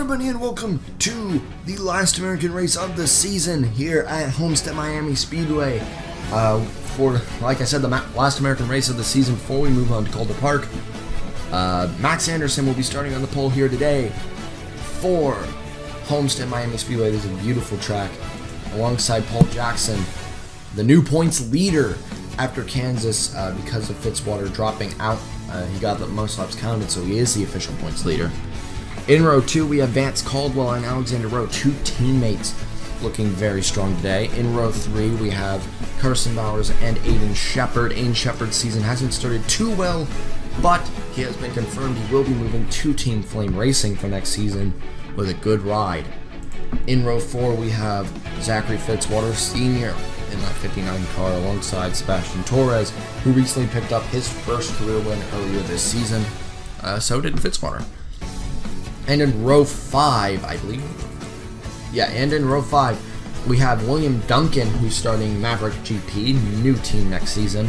everybody, and welcome to the last American race of the season here at Homestead Miami Speedway. For, like I said, the last American race of the season before we move on to Calder Park. Max Anderson will be starting on the pole here today for Homestead Miami Speedway. This is a beautiful track alongside Paul Jackson, the new points leader after Kansas because of Fitzwater dropping out. He got the most laps counted, so he is the official points leader. In row 2, we have Vance Caldwell and Alexander Rowe, two teammates, looking very strong today. In row 3, we have Carson Bowers and Aiden Shepard. Aiden Shepard's season hasn't started too well, but he has been confirmed he will be moving to Team Flame Racing for next season with a good ride. In row 4, we have Zachary Fitzwater Sr. in that 59 car alongside Sebastian Torres, who recently picked up his first career win earlier this season. So did Fitzwater. And in row 5, I believe. Yeah, and in row 5, we have William Duncan, who's starting Maverick GP, new team next season,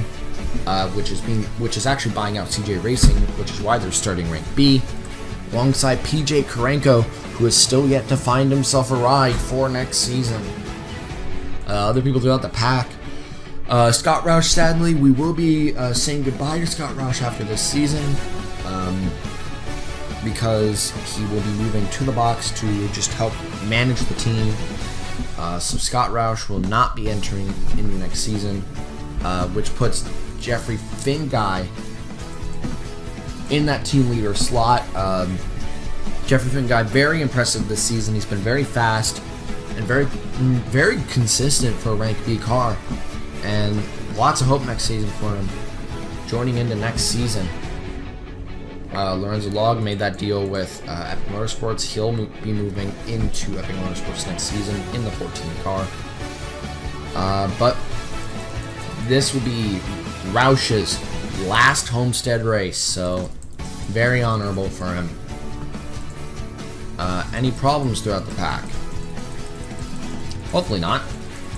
which is actually buying out CJ Racing, which is why they're starting rank B, alongside PJ Karenko, who is still yet to find himself a ride for next season. Other people throughout the pack. Scott Roush, sadly, we will be saying goodbye to Scott Roush after this season. Because he will be moving to the box to just help manage the team. So Scott Roush will not be entering in the next season, which puts Jeffrey Finguy in that team leader slot. Jeffrey Finguy, very impressive this season. He's been very fast and very consistent for a rank B car, and lots of hope next season for him. Joining into next season. Lorenzo Log made that deal with Epic Motorsports. He'll be moving into Epic Motorsports next season in the 14 car. But this will be Roush's last Homestead race, so very honorable for him. Any problems throughout the pack? Hopefully not.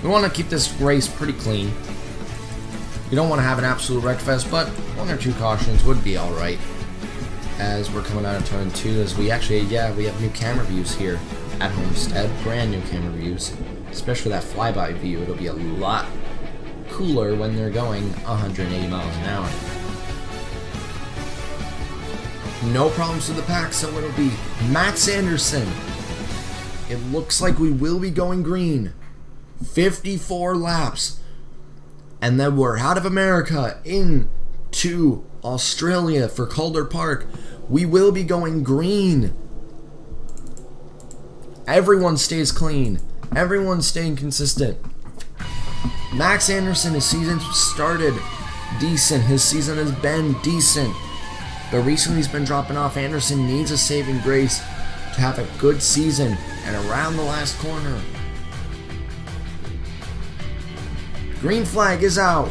We want to keep this race pretty clean. We don't want to have an absolute wreckfest, but 1 or 2 cautions would be alright. As we're coming out of turn 2, as we have new camera views here at Homestead, brand new camera views, especially that flyby view. It'll be a lot cooler when they're going 180 miles an hour. No problems with the pack, so it'll be Max Anderson. It looks like we will be going green. 54 laps. And then we're out of America into Australia for Calder Park. We will be going green. Everyone stays clean. Everyone's staying consistent. Max Anderson, his season started decent. His season has been decent. But recently he's been dropping off. Anderson needs a saving grace to have a good season. And around the last corner, green flag is out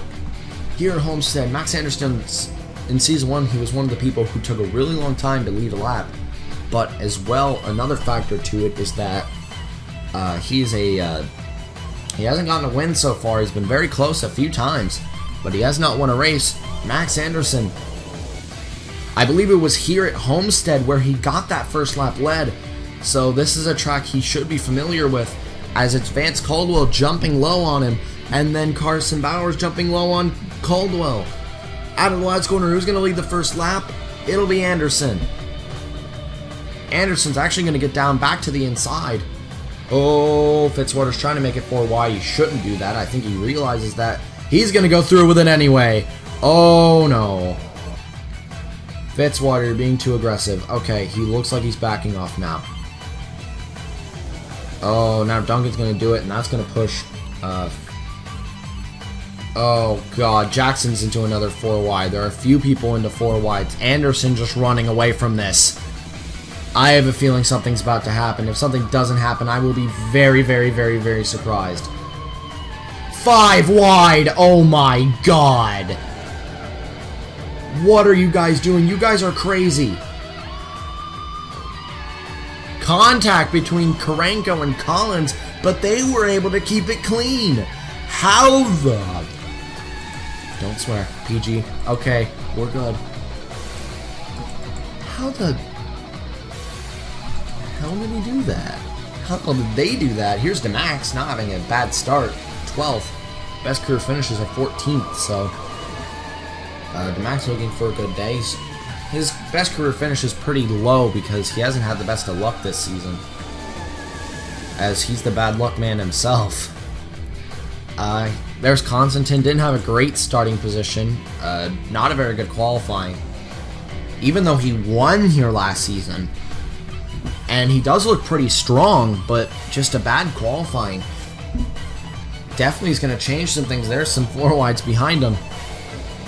here at Homestead. Max Anderson, in Season 1, he was one of the people who took a really long time to lead a lap. But as well, another factor to it is that he hasn't gotten a win so far. He's been very close a few times, but he has not won a race. Max Anderson, I believe it was here at Homestead where he got that first lap lead. So this is a track he should be familiar with, as it's Vance Caldwell jumping low on him, and then Carson Bowers jumping low on Caldwell. Out of the last corner, who's going to lead the first lap? It'll be Anderson. Anderson's actually going to get down back to the inside. Oh, Fitzwater's trying to make it 4 wide. He shouldn't do that. I think he realizes that. He's going to go through with it anyway. Oh, no. Fitzwater, you're being too aggressive. Okay, he looks like he's backing off now. Oh, now Duncan's going to do it, and that's going to push... Oh god, Jackson's into another 4 wide. There are a few people into 4 wides. Anderson just running away from this. I have a feeling something's about to happen. If something doesn't happen, I will be very, very, very, very surprised. 5 wide! Oh my god! What are you guys doing? You guys are crazy. Contact between Karenko and Collins, but they were able to keep it clean. How the... Don't swear. PG. Okay, we're good. How the... hell did he do that? How did they do that? Here's DeMax not having a bad start. 12th. Best career finishes at 14th, so DeMax looking for a good day. His best career finish is pretty low because he hasn't had the best of luck this season, as he's the bad luck man himself. There's Constantin. Didn't have a great starting position. Not a very good qualifying, even though he won here last season. And he does look pretty strong, but just a bad qualifying. Definitely is going to change some things. There's some floor wides behind him,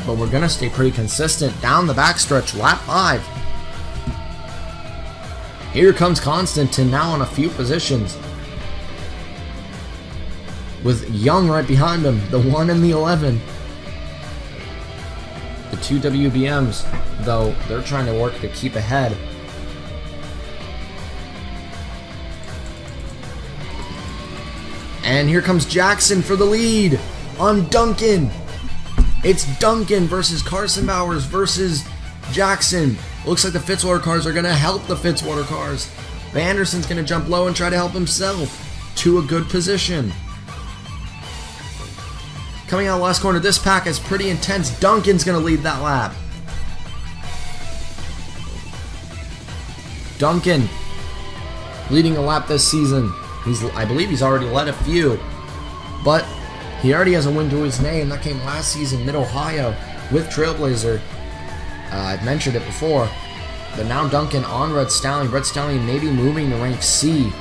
but we're going to stay pretty consistent down the backstretch, lap 5. Here comes Constantin now on a few positions, with Young right behind him, the 1 and the 11. The 2 WBMs, though, they're trying to work to keep ahead. And here comes Jackson for the lead on Duncan. It's Duncan versus Carson Bowers versus Jackson. Looks like the Fitzwater cars are going to help the Fitzwater cars. Vanderson's going to jump low and try to help himself to a good position. Coming out last corner, this pack is pretty intense. Duncan's going to lead that lap. Duncan leading a lap this season. I believe he's already led a few, but he already has a win to his name. That came last season, Mid-Ohio, with Trailblazer. I've mentioned it before, but now Duncan on Red Stallion. Red Stallion maybe moving to rank C,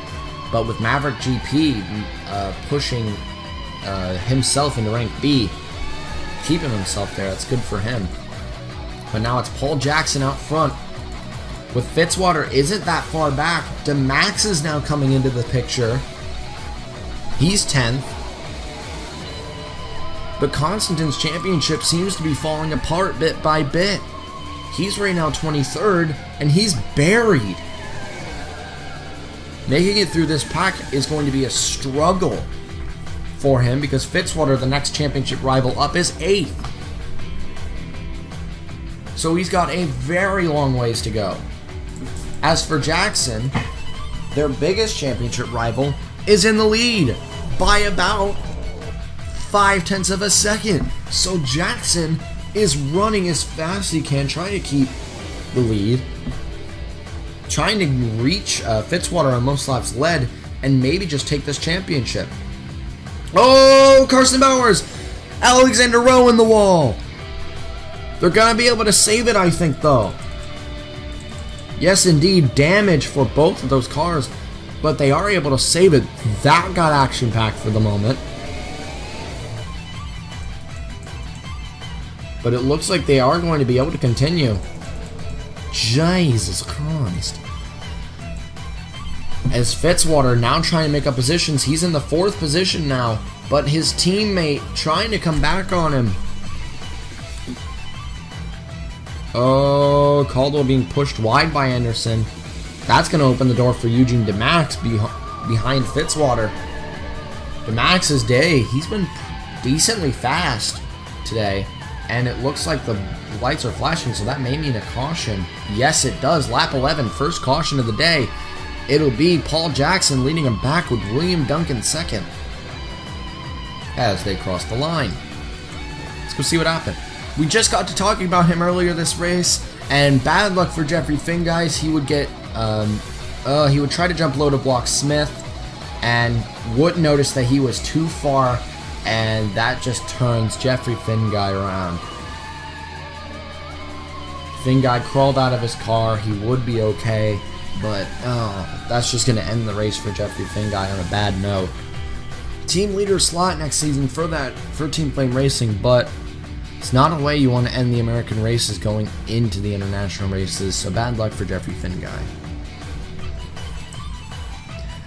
but with Maverick GP pushing himself into rank B, keeping himself there. That's good for him. But now it's Paul Jackson out front. With Fitzwater isn't that far back. DeMax is now coming into the picture. He's 10th. But Constantin's championship seems to be falling apart bit by bit. He's right now 23rd, and he's buried. Making it through this pack is going to be a struggle for him because Fitzwater, the next championship rival up, is 8th. So he's got a very long ways to go. As for Jackson, their biggest championship rival is in the lead by about 0.5 of a second. So Jackson is running as fast as he can, trying to keep the lead, trying to reach Fitzwater on most laps led, and maybe just take this championship. Oh, Carson Bowers! Alexander Rowe in the wall! They're going to be able to save it, I think, though. Yes, indeed, damage for both of those cars, but they are able to save it. That got action-packed for the moment. But it looks like they are going to be able to continue. Jesus Christ. As Fitzwater now trying to make up positions, he's in the 4th position now, but his teammate trying to come back on him. Oh, Caldwell being pushed wide by Anderson. That's going to open the door for Eugene DeMax behind Fitzwater. DeMax's day, he's been decently fast today, and it looks like the lights are flashing, so that may mean a caution. Yes, it does. Lap 11, first caution of the day. It'll be Paul Jackson leading him back with William Duncan second as they cross the line. Let's go see what happened. We just got to talking about him earlier this race, and bad luck for Jeffrey Finn, guys. He would get, he would try to jump low to block Smith, and wouldn't notice that he was too far, and that just turns Jeffrey Finn guy around. Finn guy crawled out of his car. He would be okay, but that's just going to end the race for Jeffrey Finn guy on a bad note. Team leader slot next season for Team Flame Racing, but it's not a way you want to end the American races going into the international races, so bad luck for Jeffrey Finn guy.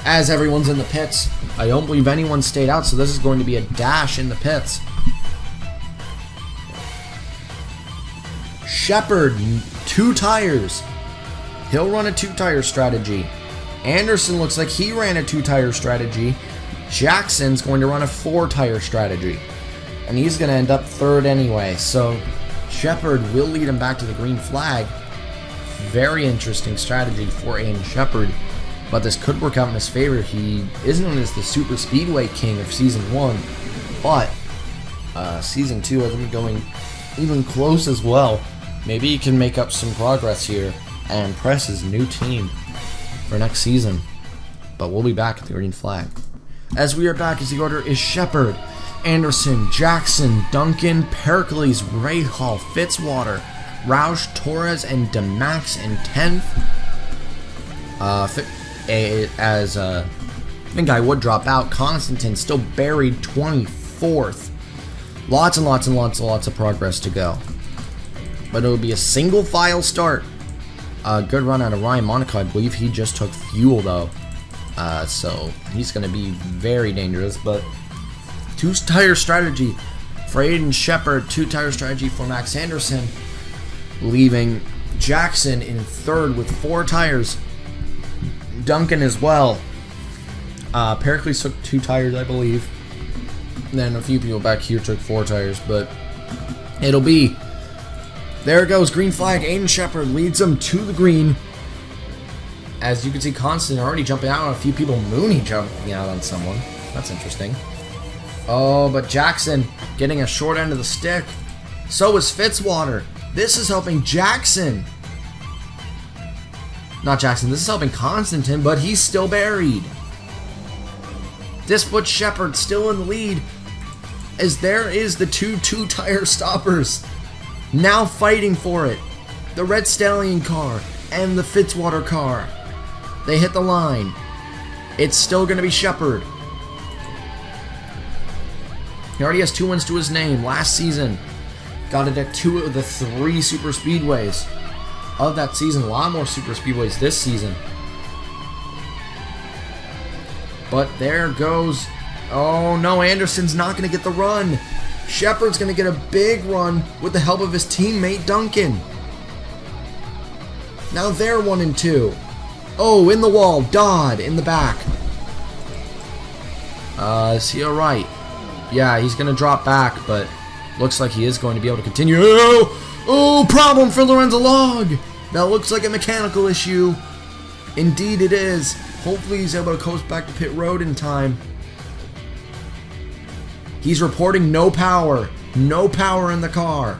As everyone's in the pits, I don't believe anyone stayed out, so this is going to be a dash in the pits. Shepard, 2 tires. He'll run a 2-tire strategy. Anderson looks like he ran a 2-tire strategy. Jackson's going to run a 4-tire strategy. And he's going to end up 3rd anyway, so Shepard will lead him back to the green flag. Very interesting strategy for Aiden Shepard. but this could work out in his favor. He is known as the Super Speedway King of Season 1, but Season 2 hasn't been going even close as well. Maybe he can make up some progress here and impress his new team for next season. But we'll be back at the green flag. As we are back, as the order is Shepard, Anderson, Jackson, Duncan, Pericles, Rahal, Fitzwater, Roush, Torres, and Demax in 10th. I think I would drop out. Constantin still buried 24th. Lots and lots and lots and lots of progress to go. But it'll be a single file start. Good run out of Ryan Monaco. I believe he just took fuel though. So he's going to be very dangerous. But 2-tire strategy for Aiden Shepard. 2-tire strategy for Max Anderson. Leaving Jackson in 3rd with 4 tires. Duncan as well. Pericles took 2 tires, I believe. And then a few people back here took 4 tires. But it'll be... There it goes. Green flag. Aiden Shepard leads them to the green. As you can see, Constantin already jumping out on a few people. Mooney jumping out on someone. That's interesting. Oh, but Jackson getting a short end of the stick. So is Fitzwater. This is helping Jackson. Not Jackson. This is helping Constantin, but he's still buried. This puts Shepard still in the lead, as there is the 2-tire stoppers now fighting for it. The Red Stallion car and the Fitzwater car. They hit the line. It's still going to be Shepard. He already has 2 wins to his name. Last season, got it at 2 of the 3 super speedways of that season. A lot more super speedways this season. But there goes... Oh no, Anderson's not going to get the run. Shepard's going to get a big run with the help of his teammate Duncan. Now they're 1 and 2. Oh, in the wall. Dodd in the back. Is he alright? Yeah, he's going to drop back, but looks like he is going to be able to continue. Oh, problem for Lorenzo Log. That looks like a mechanical issue. Indeed it is. Hopefully he's able to coast back to pit road in time. He's reporting no power. No power in the car.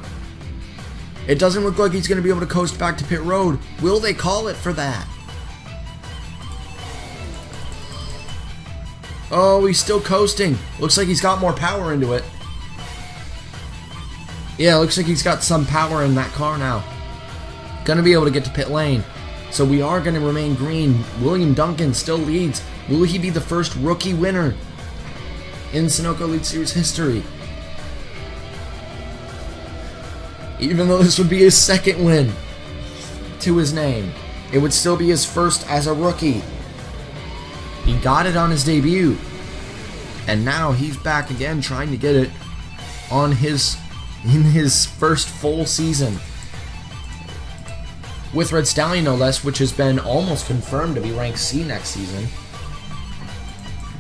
It doesn't look like he's going to be able to coast back to pit road. Will they call it for that? Oh, he's still coasting. Looks like he's got more power into it. Yeah, looks like he's got some power in that car now. Gonna be able to get to pit lane. So we are going to remain green. William Duncan still leads. Will he be the first rookie winner in Sunoco League Series history? Even though this would be his 2nd win to his name, it would still be his first as a rookie. He got it on his debut, and now he's back again trying to get it on in his first full season with Red Stallion no less, which has been almost confirmed to be ranked C next season.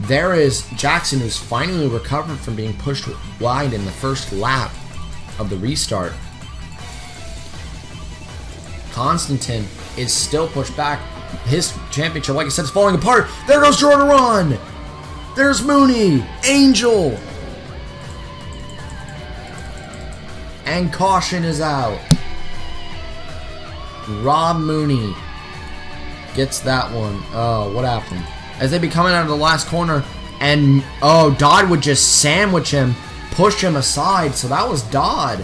There is Jackson, who's finally recovered from being pushed wide in the first lap of the restart. Constantin is still pushed back. His championship, like I said, is falling apart. There goes Jordan Ron. There's Mooney. Angel. And caution is out. Rob Mooney gets that one. Oh, what happened? As they be coming out of the last corner, and oh, Dodd would just sandwich him, push him aside. So that was Dodd.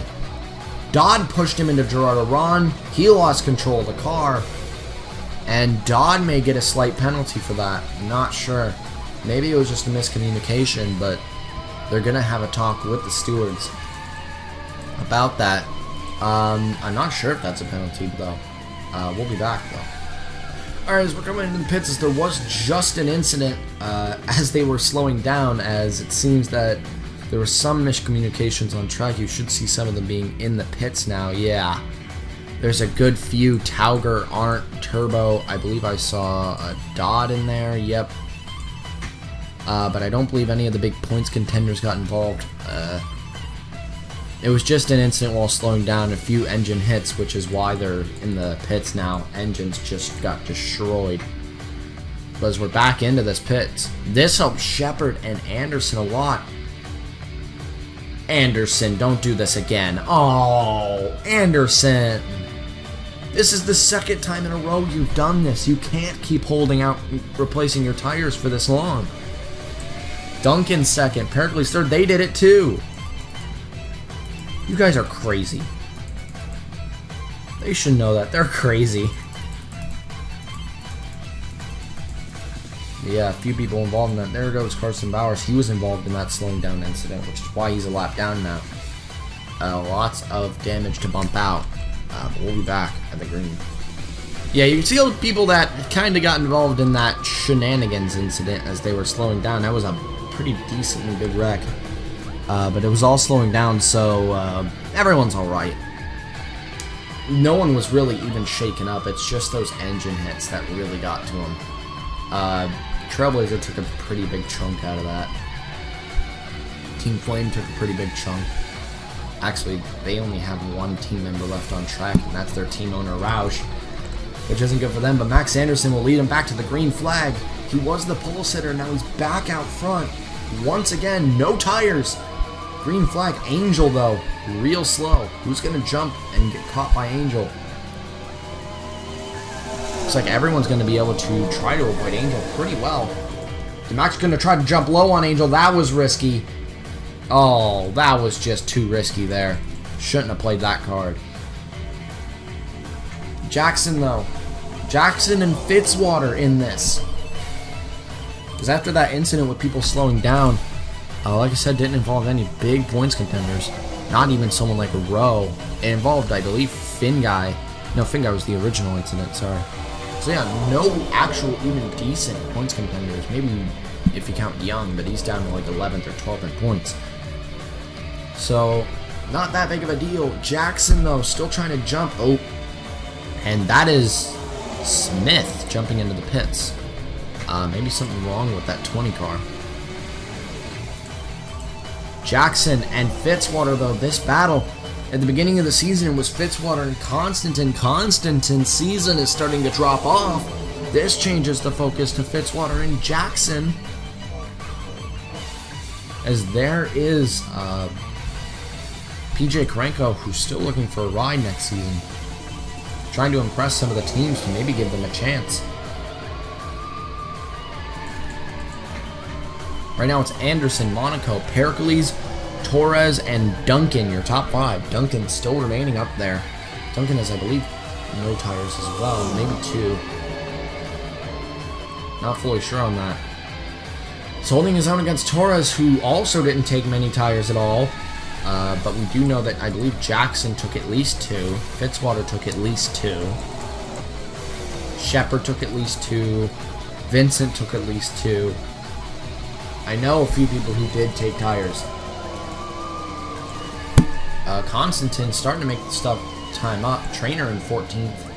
Dodd pushed him into Gerardo Ron. He lost control of the car. And Dodd may get a slight penalty for that. Not sure. Maybe it was just a miscommunication, but they're going to have a talk with the stewards about that. I'm not sure if that's a penalty, though. We'll be back, though. Alright, as we're coming into the pits, as there was just an incident as they were slowing down, as it seems that there were some miscommunications on track. You should see some of them being in the pits now. Yeah. There's a good few. Tauger, Arndt, Turbo. I believe I saw a Dodd in there. Yep. But I don't believe any of the big points contenders got involved. It was just an incident while slowing down, a few engine hits, which is why they're in the pits now. Engines just got destroyed. as we're back into this pit. This helps Shepard and Anderson a lot. Anderson, don't do this again. Oh, Anderson. This is the second time in a row you've done this. You can't keep holding out, replacing your tires for this long. Duncan second, Pericles third. They did it too. You guys are crazy. They should know that. They're crazy. Yeah, a few people involved in that. There goes Carson Bowers. He was involved in that slowing down incident, which is why he's a lap down now. Lots of damage to bump out. But we'll be back at the green. Yeah, you can see all the people that kind of got involved in that shenanigans incident as they were slowing down. That was a pretty decently big wreck. But it was all slowing down, so everyone's alright. No one was really even shaken up. It's just those engine hits that really got to him. Trailblazer took a pretty big chunk out of that. Team Flame took a pretty big chunk. Actually, they only have one team member left on track, and that's their team owner, Roush, which isn't good for them, but Max Anderson will lead him back to the green flag. He was the pole sitter, now he's back out front. Once again, no tires. Green flag. Angel, though, real slow. Who's going to jump and get caught by Angel? Looks like everyone's going to be able to try to avoid Angel pretty well. Max going to try to jump low on Angel. That was risky. Oh, that was just too risky there. Shouldn't have played that card. Jackson, though. Jackson and Fitzwater in this. Because after that incident with people slowing down, like I said, didn't involve any big points contenders. Not even someone like a Rowe. It involved, I believe, Finn Guy. No, Finn Guy was the original incident, sorry. So yeah, no actual even decent points contenders. Maybe if you count Young, but he's down to like 11th or 12th in points. So, not that big of a deal. Jackson, though, still trying to jump. Oh, and that is Smith jumping into the pits. Maybe something wrong with that 20 car. Jackson and Fitzwater, though, this battle at the beginning of the season was Fitzwater and Constantin. Constantin's season is starting to drop off. This changes the focus to Fitzwater and Jackson, as there is PJ Karenko, who's still looking for a ride next season, trying to impress some of the teams to maybe give them a chance. Right now it's Anderson, Monaco, Pericles, Torres, and Duncan, your top five. Duncan still remaining up there. Duncan has, I believe, no tires as well, maybe two. Not fully sure on that. He's holding his own against Torres, who also didn't take many tires at all. But we do know that I believe Jackson took at least two. Fitzwater took at least two. Shepard took at least two. Vincent took at least two. I know a few people who did take tires. Constantin starting to make the stuff time up. Trainer in 14th.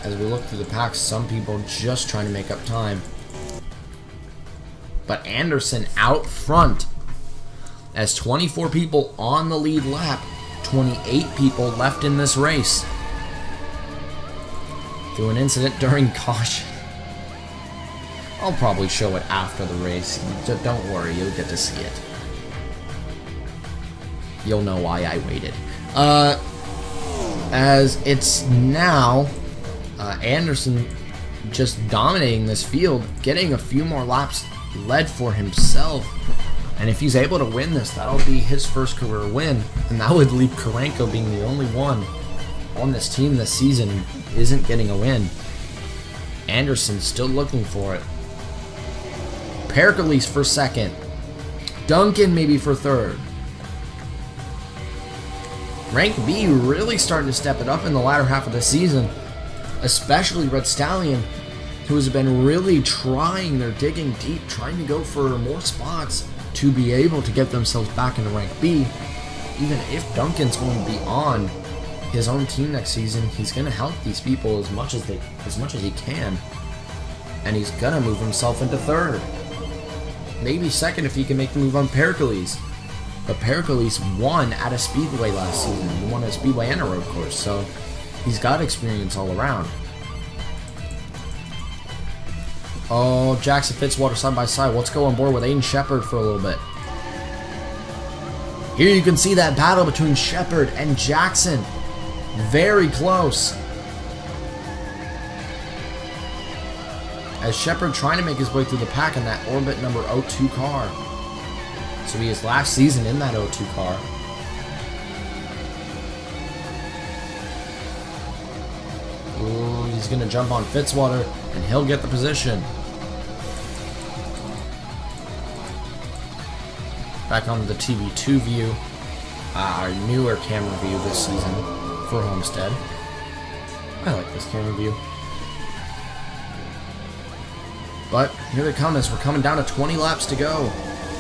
As we look through the packs, some people just trying to make up time. But Anderson out front as 24 people on the lead lap, 28 people left in this race. Through an incident during caution. I'll probably show it after the race. Don't worry, you'll get to see it. You'll know why I waited. As it's now Anderson just dominating this field, getting a few more laps led for himself. And if he's able to win this, that'll be his first career win. And that would leave Karenko being the only one on this team this season who isn't getting a win. Anderson still looking for it. Pericles for second. Duncan maybe for third. Rank B really starting to step it up in the latter half of the season. Especially Red Stallion, who has been really trying, they're digging deep, trying to go for more spots to be able to get themselves back into Rank B. Even if Duncan's going to be on his own team next season, he's going to help these people as much as he can. And he's going to move himself into third. Maybe second if he can make the move on Pericles. But Pericles won at a Speedway last season. He won a Speedway and a road course, so he's got experience all around. Oh, Jackson Fitzwater side by side. Let's go on board with Aiden Shepard for a little bit. Here you can see that battle between Shepard and Jackson. Very close. As Shepard trying to make his way through the pack in that Orbit number 02 car. This will be his last season in that 02 car. Ooh, he's going to jump on Fitzwater, and he'll get the position. Back onto the TV2 view. Our newer camera view this season for Homestead. I like this camera view. But here they come as we're coming down to 20 laps to go.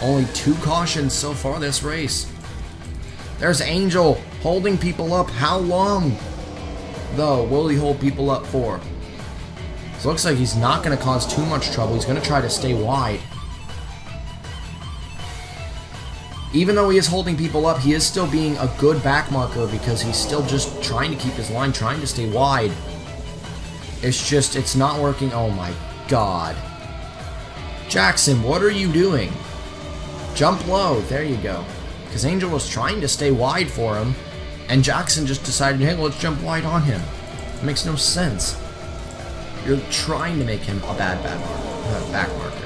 Only 2 cautions so far this race. There's Angel holding people up. How long, though, will he hold people up for? So it looks like he's not going to cause too much trouble. He's going to try to stay wide. Even though he is holding people up, he is still being a good back marker because he's still just trying to keep his line, trying to stay wide. It's just, it's not working. Oh my God. Jackson, what are you doing? Jump low. There you go. Because Angel was trying to stay wide for him, and Jackson just decided, hey, let's jump wide on him. It makes no sense. You're trying to make him a bad back marker.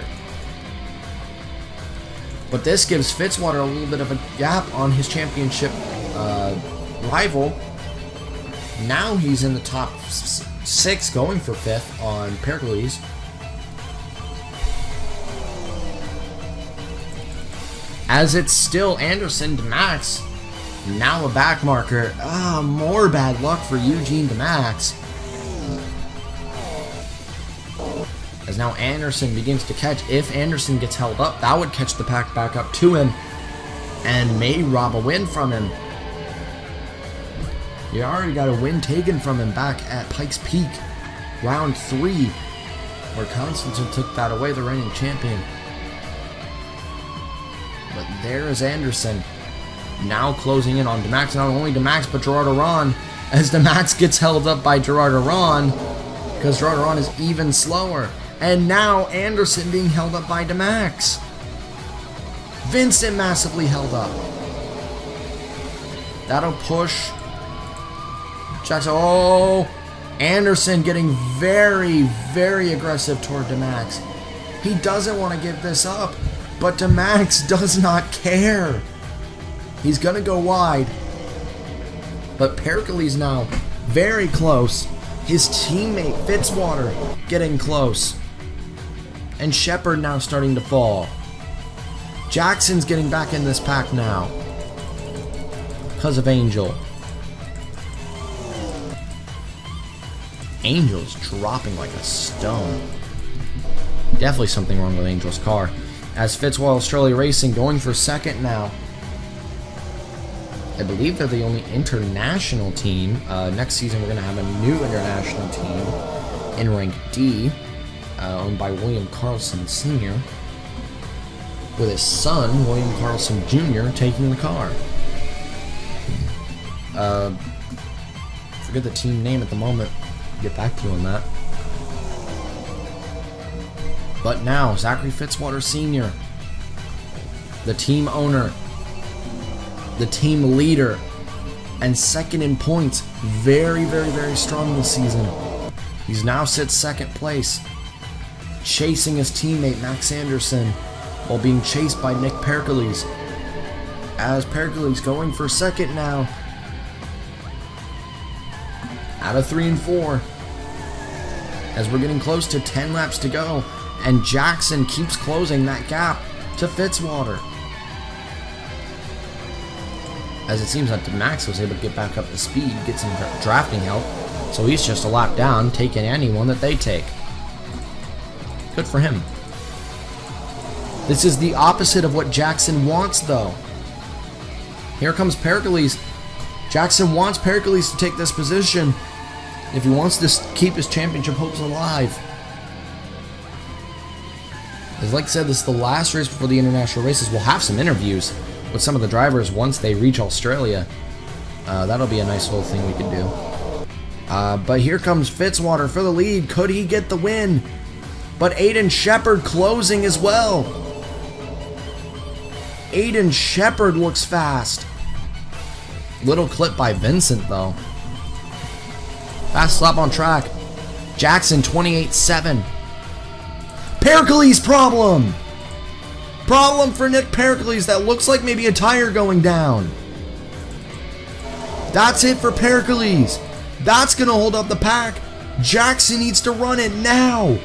But this gives Fitzwater a little bit of a gap on his championship rival. Now he's in the top 6, going for 5th on Pericles. As it's still Anderson to Max. Now a back marker. More bad luck for Eugene to Max. As now Anderson begins to catch. If Anderson gets held up, that would catch the pack back up to him and may rob a win from him. You already got a win taken from him back at Pikes Peak, round 3, where Constantin took that away, the reigning champion. But there is Anderson, now closing in on DeMax. Not only DeMax, but Gerard Aron, as DeMax gets held up by Gerard Aron, because Gerard Aron is even slower. And now Anderson being held up by DeMax. Vincent massively held up. That'll push Jackson. Oh, Anderson getting very, very aggressive toward DeMax. He doesn't want to give this up, but DeMax does not care. He's going to go wide. But Pericles now very close. His teammate Fitzwater getting close. And Shepard now starting to fall. Jackson's getting back in this pack now because of Angel. Angel's dropping like a stone. Definitely something wrong with Angel's car. As Fitzwater Australia Racing going for 2nd now. I believe they're the only international team. Next season we're going to have a new international team in rank D. Owned by William Carlson Sr., with his son, William Carlson Jr., taking the car. Forget the team name at the moment. Get back to you on that. But now, Zachary Fitzwater Sr., the team owner, the team leader, and 2nd in points. Very, very, very strong this season. He's now sits 2nd place, chasing his teammate Max Anderson while being chased by Nick Pericles. As Pericles going for 2nd now. Out of 3 and 4. As we're getting close to 10 laps to go. And Jackson keeps closing that gap to Fitzwater. As it seems that Max was able to get back up to speed, get some drafting help. So he's just a lap down, taking anyone that they take. Good for him. This is the opposite of what Jackson wants, though. Here comes Pericles. Jackson wants Pericles to take this position if he wants to keep his championship hopes alive. As like I said, this is the last race before the international races. We'll have some interviews with some of the drivers once they reach Australia. That'll be a nice little thing we could do. But here comes Fitzwater for the lead. Could he get the win? But Aiden Shepard closing as well. Aiden Shepard looks fast. Little clip by Vincent though. Fast lap on track. Jackson 28.7. Pericles problem. Problem for Nick Pericles. That looks like maybe a tire going down. That's it for Pericles. That's going to hold up the pack. Jackson needs to run it now.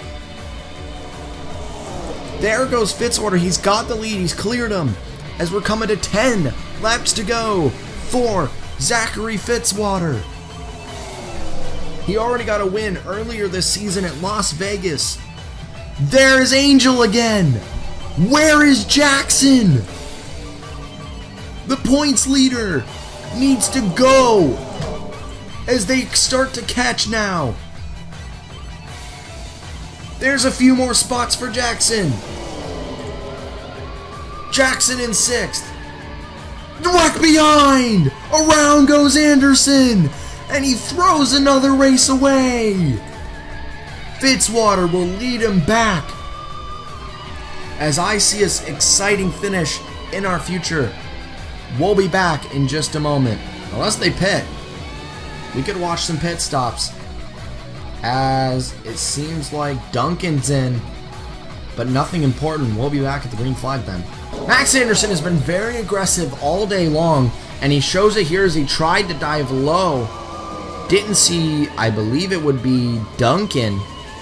There goes Fitzwater. He's got the lead. He's cleared him. As we're coming to 10 laps to go for Zachary Fitzwater. He already got a win earlier this season at Las Vegas. There's Angel again. Where is Jackson? The points leader needs to go as they start to catch now. There's a few more spots for Jackson. Jackson in 6th. Direct behind! Around goes Anderson! And he throws another race away! Fitzwater will lead him back. As I see an exciting finish in our future. We'll be back in just a moment. Unless they pit. We could watch some pit stops. As it seems like Duncan's in. But nothing important. We'll be back at the green flag then. Max Anderson has been very aggressive all day long. And he shows it here as he tried to dive low. Didn't see, I believe it would be Duncan.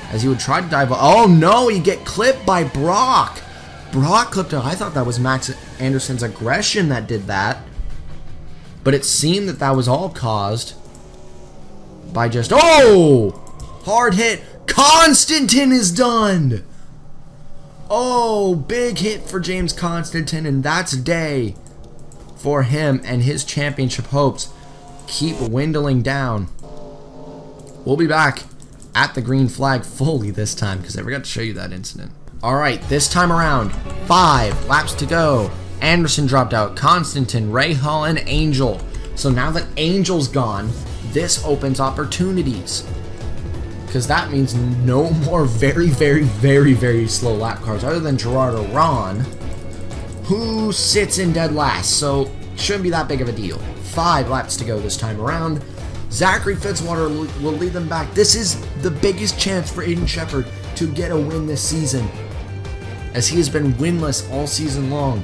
As he would try to dive. Oh no, he get clipped by Brock. Brock clipped him. I thought that was Max Anderson's aggression that did that. But it seemed that that was all caused by just... Oh! Hard hit. Constantin is done. Oh, big hit for James Constantin. And that's day for him and his championship hopes keep dwindling down. We'll be back at the green flag fully this time because I forgot to show you that incident. Alright, this time around, 5 laps to go. Anderson dropped out, Constantin, Ray Hall, and Angel. So now that Angel's gone, this opens opportunities. Because that means no more very, very, very, very slow lap cars other than Gerardo Ron, who sits in dead last. So shouldn't be that big of a deal. 5 laps to go this time around. Zachary Fitzwater will lead them back. This is the biggest chance for Aiden Shepard to get a win this season, as he has been winless all season long.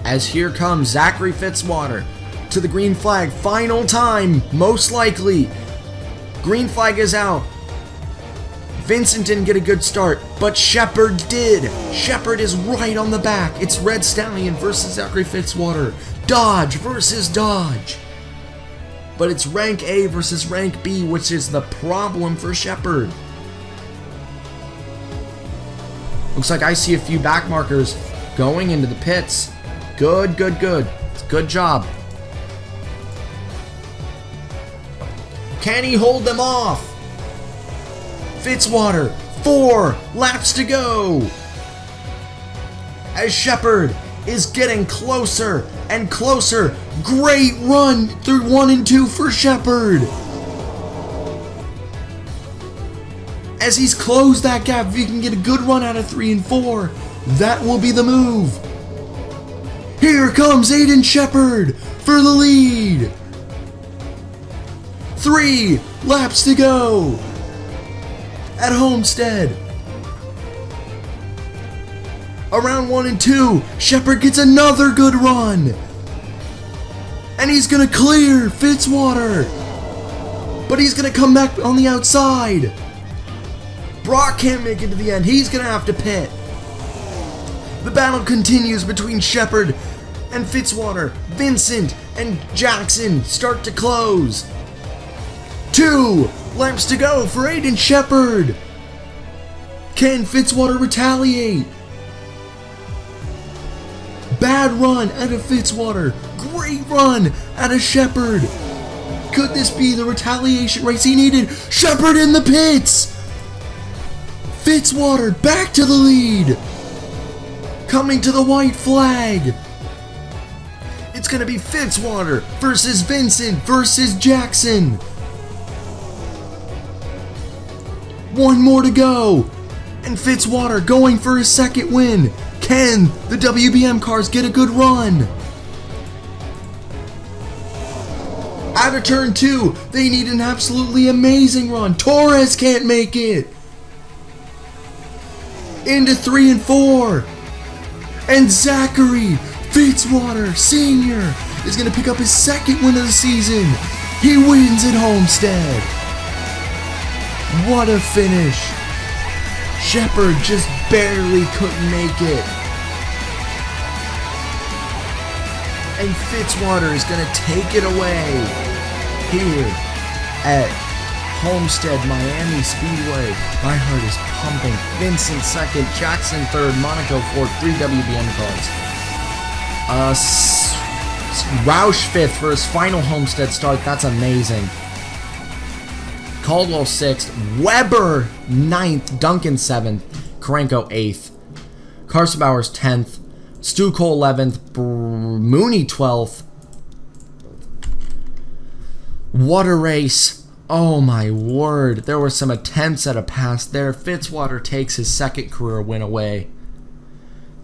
As here comes Zachary Fitzwater to the green flag. Final time, most likely. Green flag is out. Vincent didn't get a good start, but Shepard did. Shepard is right on the back. It's Red Stallion versus Zachary Fitzwater. Dodge versus Dodge. But it's rank A versus rank B, which is the problem for Shepard. Looks like I see a few back markers going into the pits. Good, good, good. It's a good job. Can he hold them off? Fitzwater, 4 laps to go. As Shepard is getting closer and closer. Great run through 1 and 2 for Shepard. As he's closed that gap, if he can get a good run out of 3 and 4, that will be the move. Here comes Aiden Shepard for the lead. 3 laps to go at Homestead. Around 1 and 2, Shepard gets another good run. And he's going to clear Fitzwater. But he's going to come back on the outside. Brock can't make it to the end. He's going to have to pit. The battle continues between Shepard and Fitzwater. Vincent and Jackson start to close. 2 laps to go for Aiden Shepard. Can Fitzwater retaliate? Bad run out of Fitzwater. Great run out of Shepard. Could this be the retaliation race he needed? Shepard in the pits. Fitzwater back to the lead. Coming to the white flag. It's going to be Fitzwater versus Vincent versus Jackson. One more to go. And Fitzwater going for his second win. Can the WBM cars get a good run? Out of turn 2, they need an absolutely amazing run. Torres can't make it. Into 3 and 4. And Zachary Fitzwater Sr. is going to pick up his second win of the season. He wins at Homestead. What a finish. Shepard just barely couldn't make it. And Fitzwater is going to take it away here at Homestead, Miami Speedway. My heart is pumping. Vincent second, Jackson third, Monaco fourth, 3 WBM cars. Roush fifth for his final Homestead start. That's amazing. Caldwell 6th, Weber 9th, Duncan 7th, Karenko 8th, Carson Bowers 10th, Stu Cole 11th, Mooney 12th. What a race. Oh my word. There were some attempts at a pass there. Fitzwater takes his second career win away.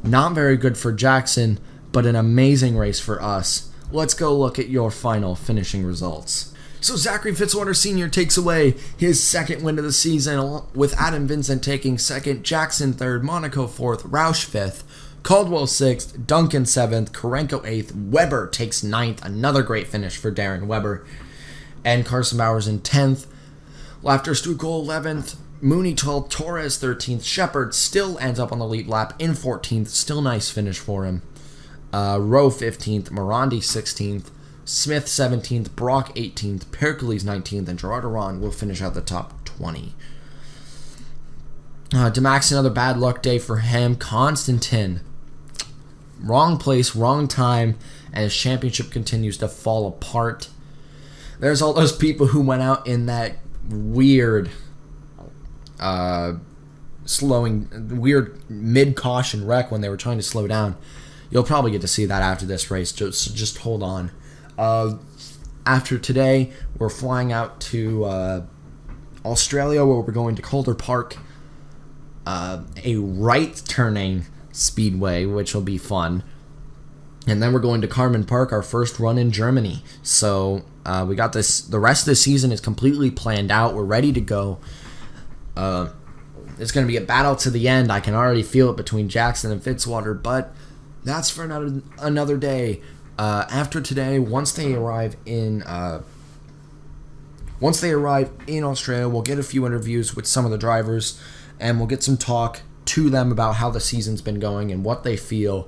Not very good for Jackson, but an amazing race for us. Let's go look at your final finishing results. So Zachary Fitzwater Sr. takes away his second win of the season, with Adam Vincent taking second, Jackson third, Monaco fourth, Roush fifth, Caldwell 6th, Duncan 7th, Karenko 8th, Weber takes 9th, another great finish for Darren Weber, and Carson Bowers in 10th, Laughter Stucco 11th, Mooney 12th, Torres 13th, Shepard still ends up on the lead lap in 14th, still nice finish for him, Rowe 15th, Morandi 16th, Smith 17th, Brock 18th, Pericles 19th, and Gerard Aron will finish out the top 20. Demax, another bad luck day for him. Constantin, wrong place, wrong time, and his championship continues to fall apart. There's all those people who went out in that weird mid-caution wreck when they were trying to slow down. You'll probably get to see that after this race, just hold on. After today, we're flying out to Australia, where we're going to Calder Park, a right-turning speedway, which will be fun. And then we're going to Carmen Park, our first run in Germany. So we got this. The rest of the season is completely planned out. We're ready to go. It's going to be a battle to the end. I can already feel it between Jackson and Fitzwater, but that's for another day. After today, once they arrive in Australia, we'll get a few interviews with some of the drivers, and we'll get some talk to them about how the season's been going and what they feel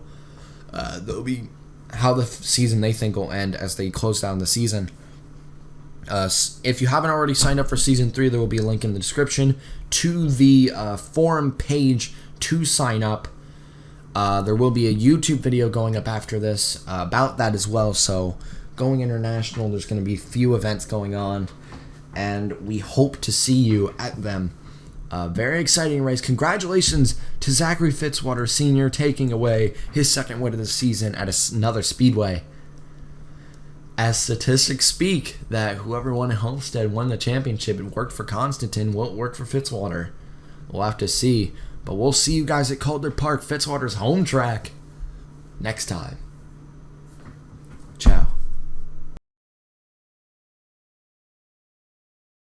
how the season they think will end as they close down the season. If you haven't already signed up for Season 3, there will be a link in the description to the forum page to sign up. There will be a YouTube video going up after this about that as well. So going international, there's going to be a few events going on, and we hope to see you at them. Very exciting race. Congratulations to Zachary Fitzwater Sr. taking away his second win of the season at another speedway. As statistics speak, that whoever won at Homestead won the championship. It worked for Constantin. Will it work for Fitzwater? We'll have to see. But we'll see you guys at Calder Park, Fitzwater's home track, next time. Ciao.